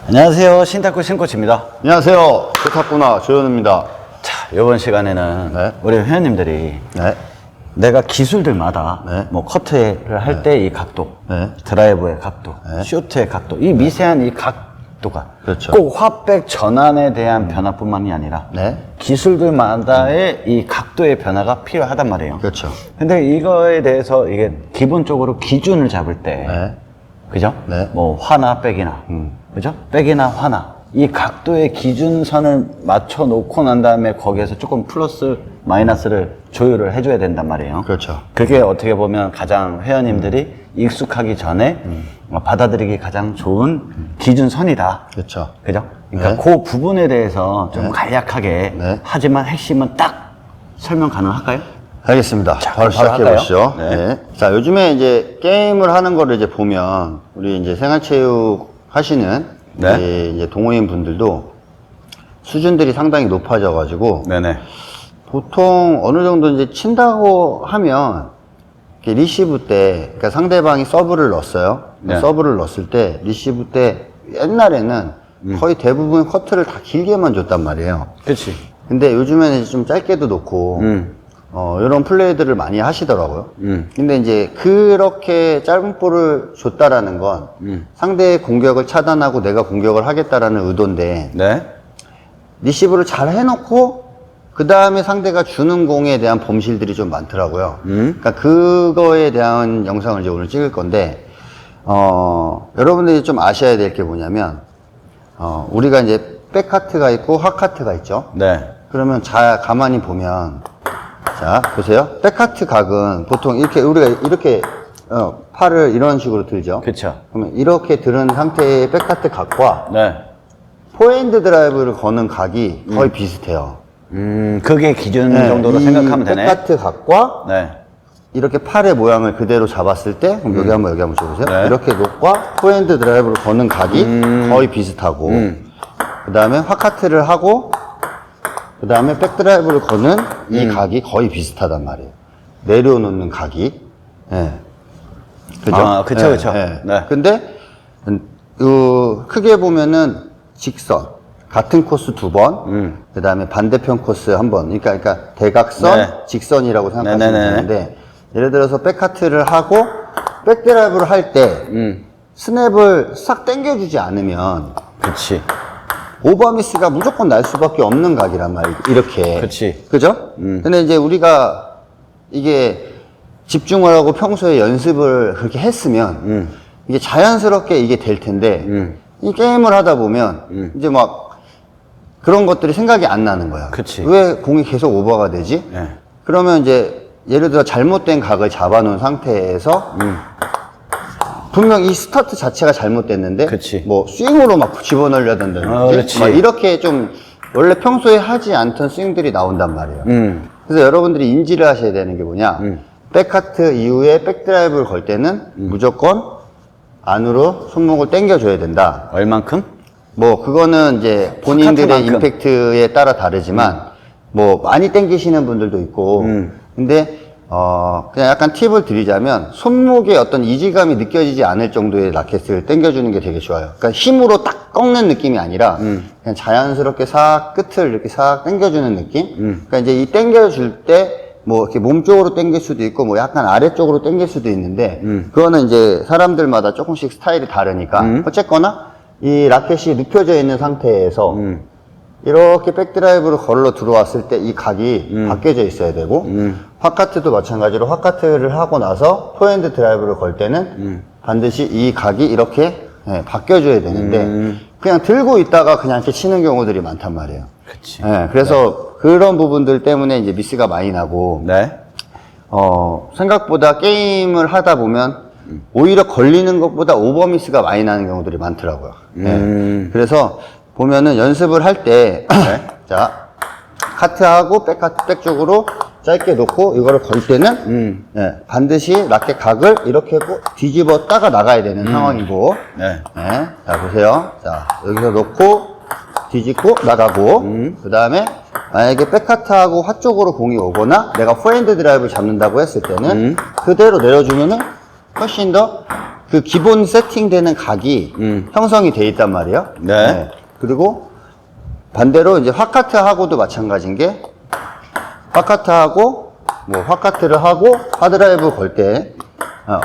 안녕하세요. 신탁구 신코치입니다. 안녕하세요. 좋다구나 조현우입니다. 자, 이번 시간에는 네. 우리 회원님들이 네. 내가 기술들마다 네. 뭐 커트를 할 때 이 각도, 네. 드라이브의 각도, 네. 쇼트의 각도, 이 미세한 이 각도가 그렇죠. 꼭 화백 전환에 대한 변화뿐만이 아니라 네. 기술들마다의 이 각도의 변화가 필요하단 말이에요. 그렇죠. 근데 이거에 대해서 이게 기본적으로 기준을 잡을 때 네. 그죠? 네. 뭐 화나 백이나 그죠? 백이나 화나 이 각도의 기준선을 맞춰 놓고 난 다음에 거기에서 조금 플러스 마이너스를 조율을 해줘야 된단 말이에요. 그렇죠. 그게 어떻게 보면 가장 회원님들이 익숙하기 전에 받아들이기 가장 좋은 기준선이다. 그렇죠. 그죠? 그러니까 네. 그 부분에 대해서 좀 간략하게 네. 하지만 핵심은 딱 설명 가능할까요? 알겠습니다. 자, 바로 그럼 시작해 바로 보시죠. 할까요? 네. 네. 자, 요즘에 이제 게임을 하는 거를 이제 보면 우리 이제 생활체육 하시는 네. 이제 동호인 분들도 수준들이 상당히 높아져 가지고 네네. 보통 어느 정도 이제 친다고 하면 이렇게 리시브 때, 그러니까 상대방이 서브를 넣었어요. 네. 서브를 넣었을 때 리시브 때 옛날에는 거의 대부분 커트를 다 길게만 줬단 말이에요. 그렇지. 근데 요즘에는 이제 좀 짧게도 놓고 이런 플레이들을 많이 하시더라고요. 근데 이제 그렇게 짧은 볼을 줬다라는 건 상대의 공격을 차단하고 내가 공격을 하겠다라는 의도인데 네. 리시브를 잘 해놓고 그 다음에 상대가 주는 공에 대한 범실들이 좀 많더라고요. 그러니까 그거에 대한 영상을 이제 오늘 찍을 건데 여러분들이 좀 아셔야 될 게 뭐냐면 우리가 이제 백카트가 있고 핫카트가 있죠. 네. 그러면 가만히 보면 자 보세요. 백카트 각은 보통 이렇게 우리가 이렇게 팔을 이런 식으로 들죠. 그쵸. 그러면 이렇게 들은 상태의 백카트 각과 네. 포핸드 드라이브를 거는 각이 거의 비슷해요. 그게 기준 네, 정도로 이 생각하면 되네. 백카트 각과 네. 이렇게 팔의 모양을 그대로 잡았을 때 그럼 여기 한번 줘보세요. 네. 이렇게 놓과 포핸드 드라이브를 거는 각이 거의 비슷하고 그 다음에 핫카트를 하고 그 다음에 백드라이브를 거는 이 각이 거의 비슷하단 말이에요. 내려놓는 각이. 예. 그죠? 아, 그쵸, 예, 그쵸. 예. 네. 근데, 크게 보면은 직선. 같은 코스 2번. 그 다음에 반대편 코스 1번. 그러니까 대각선, 네. 직선이라고 생각하시면 네네네. 되는데, 예를 들어서 백카트를 하고, 백드라이브를 할 때, 스냅을 싹 당겨주지 않으면, 그치. 오버미스가 무조건 날 수밖에 없는 각이란 말이에요. 이렇게. 그치. 그죠? 근데 이제 우리가 이게 집중을 하고 평소에 연습을 그렇게 했으면 이게 자연스럽게 이게 될 텐데 이 게임을 하다 보면 이제 막 그런 것들이 생각이 안 나는 거야. 그치. 왜 공이 계속 오버가 되지? 네. 그러면 이제 예를 들어 잘못된 각을 잡아놓은 상태에서 분명 이 스타트 자체가 잘못됐는데 그치. 뭐 스윙으로 막 집어넣으려 된다든지 그렇지. 막 이렇게 좀 원래 평소에 하지 않던 스윙들이 나온단 말이에요. 그래서 여러분들이 인지를 하셔야 되는 게 뭐냐 백카트 이후에 백드라이브를 걸 때는 무조건 안으로 손목을 당겨줘야 된다. 얼만큼? 뭐 그거는 이제 본인들의 핫카트만큼. 임팩트에 따라 다르지만 뭐 많이 당기시는 분들도 있고 근데 그냥 약간 팁을 드리자면 손목에 어떤 이질감이 느껴지지 않을 정도의 라켓을 당겨주는 게 되게 좋아요. 그러니까 힘으로 딱 꺾는 느낌이 아니라 그냥 자연스럽게 싹 끝을 이렇게 싹 당겨주는 느낌. 그러니까 이제 이 당겨줄 때 뭐 이렇게 몸쪽으로 당길 수도 있고 뭐 약간 아래쪽으로 당길 수도 있는데 그거는 이제 사람들마다 조금씩 스타일이 다르니까 어쨌거나 이 라켓이 눕혀져 있는 상태에서 이렇게 백드라이브로 걸러 들어왔을 때 이 각이 바뀌어져 있어야 되고 핫카트도 마찬가지로 핫카트를 하고 나서 포핸드 드라이브를 걸 때는 반드시 이 각이 이렇게 바뀌어줘야 되는데 그냥 들고 있다가 그냥 이렇게 치는 경우들이 많단 말이에요. 그치. 그래서 그런 부분들 때문에 이제 미스가 많이 나고 네. 생각보다 게임을 하다 보면 오히려 걸리는 것보다 오버미스가 많이 나는 경우들이 많더라고요. 그래서 보면은 연습을 할 때, 자, 카트하고 백 쪽으로 짧게 놓고 이거를 걸 때는, 반드시 라켓 각을 이렇게 뒤집었다가 나가야 되는 상황이고, 네. 자, 보세요. 자, 여기서 놓고, 뒤집고, 나가고, 그 다음에 만약에 백카트하고 화 쪽으로 공이 오거나 내가 포핸드 드라이브를 잡는다고 했을 때는 그대로 내려주면은 훨씬 더 그 기본 세팅되는 각이 형성이 돼 있단 말이에요. 네. 그리고 반대로 이제 화카트하고도 마찬가지인 게 화카트하고 뭐 화카트를 하고 하드라이브 걸 때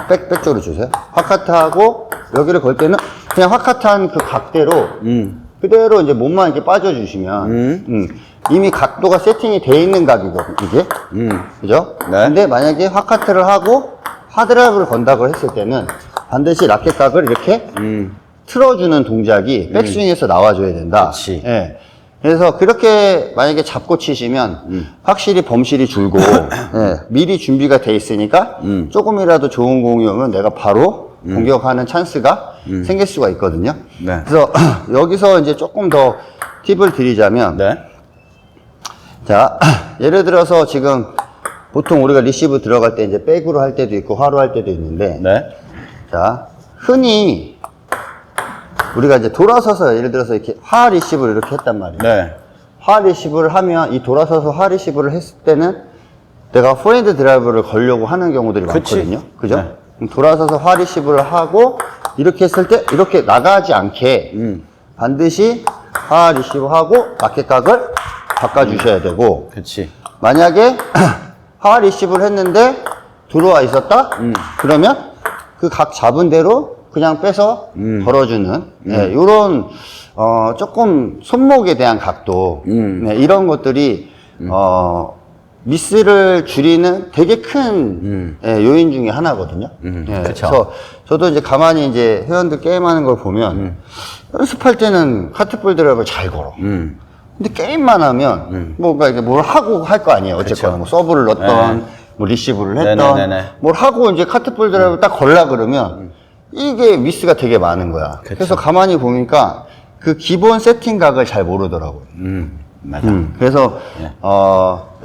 백 쪽으로 주세요. 화카트하고 여기를 걸 때는 그냥 화카트한 그 각대로 그대로 이제 몸만 이렇게 빠져주시면 이미 각도가 세팅이 돼 있는 각이거든요, 이게. 그죠? 네. 근데 만약에 화카트를 하고 하드라이브를 건다고 했을 때는 반드시 라켓 각을 이렇게 틀어주는 동작이 백스윙에서 나와줘야 된다. 그치. 예. 그래서 그렇게 만약에 잡고 치시면 확실히 범실이 줄고 예, 미리 준비가 돼 있으니까 조금이라도 좋은 공이 오면 내가 바로 공격하는 찬스가 생길 수가 있거든요. 네. 그래서 여기서 이제 조금 더 팁을 드리자면 네. 자, 예를 들어서 지금 보통 우리가 리시브 들어갈 때 이제 백으로 할 때도 있고 화로 할 때도 있는데 네. 자, 흔히 우리가 이제 돌아서서 예를 들어서 이렇게 하 리시브를 이렇게 했단 말이에요. 네. 하 리시브를 하면 이 돌아서서 하 리시브를 했을 때는 내가 포핸드 드라이브를 걸려고 하는 경우들이 그치. 많거든요. 그죠? 네. 그럼 돌아서서 하 리시브를 하고 이렇게 했을 때 이렇게 나가지 않게 반드시 하 리시브하고 라켓각을 바꿔주셔야 되고 그치. 만약에 하 리시브를 했는데 들어와 있었다? 그러면 그 각 잡은 대로 그냥 빼서 걸어주는 네, 요런 조금 손목에 대한 각도 네, 이런 것들이 미스를 줄이는 되게 큰 예, 요인 중에 하나거든요. 예, 그쵸. 그래서 저도 이제 가만히 이제 회원들 게임하는 걸 보면 연습할 때는 카트볼 드라이브를 잘 걸어. 근데 게임만 하면 뭔가 이제 뭘 하고 할 거 아니에요. 어쨌거나 그쵸. 뭐 서브를 넣었던 네. 뭐 리시브를 했던 네네네네. 뭘 하고 이제 카트볼 드라이브 딱 걸라 그러면 이게 미스가 되게 많은 거야. 그쵸. 그래서 가만히 보니까 그 기본 세팅 각을 잘 모르더라고요. 맞아. 그래서 예.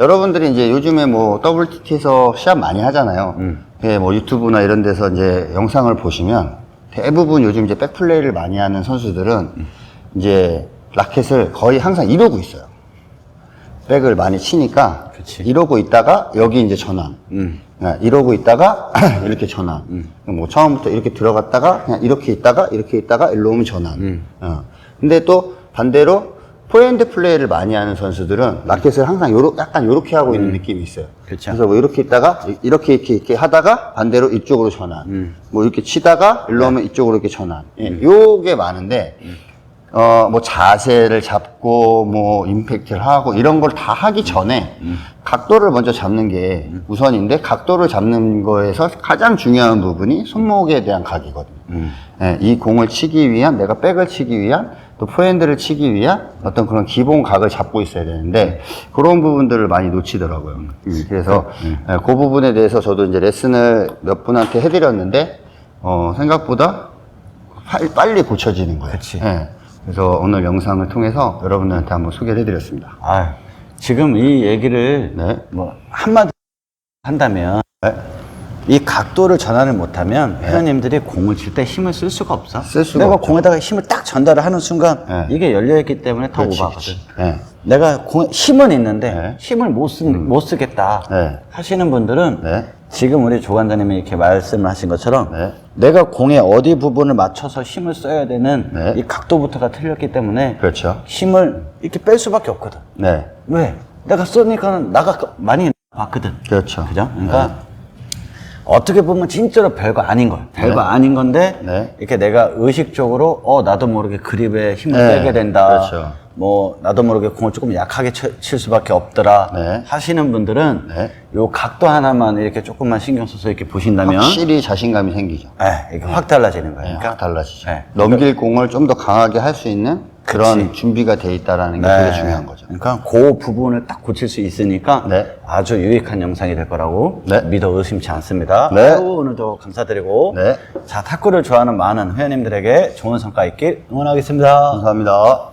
여러분들이 이제 요즘에 뭐 WTT에서 시합 많이 하잖아요. 예, 뭐 유튜브나 이런 데서 이제 영상을 보시면 대부분 요즘 이제 백플레이를 많이 하는 선수들은 이제 라켓을 거의 항상 이러고 있어요. 백을 많이 치니까 그치. 이러고 있다가 여기 이제 전환. 네, 이러고 있다가 이렇게 전환. 뭐 처음부터 이렇게 들어갔다가 그냥 이렇게 있다가 일로 오면 전환. 근데 또 반대로 포핸드 플레이를 많이 하는 선수들은 라켓을 항상 약간 요렇게 하고 있는 느낌이 있어요. 그쵸. 그래서 뭐 이렇게 있다가 이렇게 하다가 반대로 이쪽으로 전환. 뭐 이렇게 치다가 일로 오면 이쪽으로 이렇게 전환. 예, 요게 많은데 뭐 자세를 잡고 뭐 임팩트를 하고 이런 걸 다 하기 전에 각도를 먼저 잡는 게 우선인데 각도를 잡는 거에서 가장 중요한 부분이 손목에 대한 각이거든요. 예, 이 공을 치기 위한 내가 백을 치기 위한 또 포핸드를 치기 위한 어떤 그런 기본 각을 잡고 있어야 되는데 그런 부분들을 많이 놓치더라고요. 그래서 예, 그 부분에 대해서 저도 이제 레슨을 몇 분한테 해드렸는데 생각보다 빨리 고쳐지는 거예요. 그치. 예. 그래서 오늘 영상을 통해서 여러분들한테 한번 소개를 해드렸습니다. 아, 지금 이 얘기를 네. 뭐 한마디 한다면 네. 이 각도를 전환을 못하면 회원님들이 공을 칠 때 힘을 쓸 수가 없어. 쓸 수가 내가 없죠. 공에다가 힘을 딱 전달을 하는 순간 네. 이게 열려있기 때문에 더 그렇지, 오버하거든. 네. 내가 힘은 있는데 네. 힘을 못 쓰겠다 네. 하시는 분들은 네. 지금 우리 조관장님이 이렇게 말씀을 하신 것처럼 네. 내가 공의 어디 부분을 맞춰서 힘을 써야 되는 네. 이 각도부터가 틀렸기 때문에 그렇죠. 힘을 이렇게 뺄 수밖에 없거든. 네. 왜? 내가 쏘니까 나가 많이 봤거든. 그렇죠. 그죠? 그러니까 어떻게 보면 진짜로 별거 아닌 거야. 별거 아닌 건데 네. 이렇게 내가 의식적으로 나도 모르게 그립에 힘을 네. 빼게 된다. 그렇죠. 뭐 나도 모르게 공을 조금 약하게 칠 수밖에 없더라. 네. 하시는 분들은 네. 요 각도 하나만 이렇게 조금만 신경 써서 이렇게 보신다면 확실히 자신감이 생기죠. 이게 확 달라지는 거예요. 네, 확 달라지죠. 네. 넘길 공을 좀 더 강하게 할 수 있는 그런 그치. 준비가 돼 있다라는 게 되게 중요한 거죠. 그러니까 그 부분을 딱 고칠 수 있으니까 네. 아주 유익한 영상이 될 거라고 네. 믿어 의심치 않습니다. 네. 아유, 오늘도 감사드리고 네. 자 탁구를 좋아하는 많은 회원님들에게 좋은 성과 있길 응원하겠습니다. 감사합니다.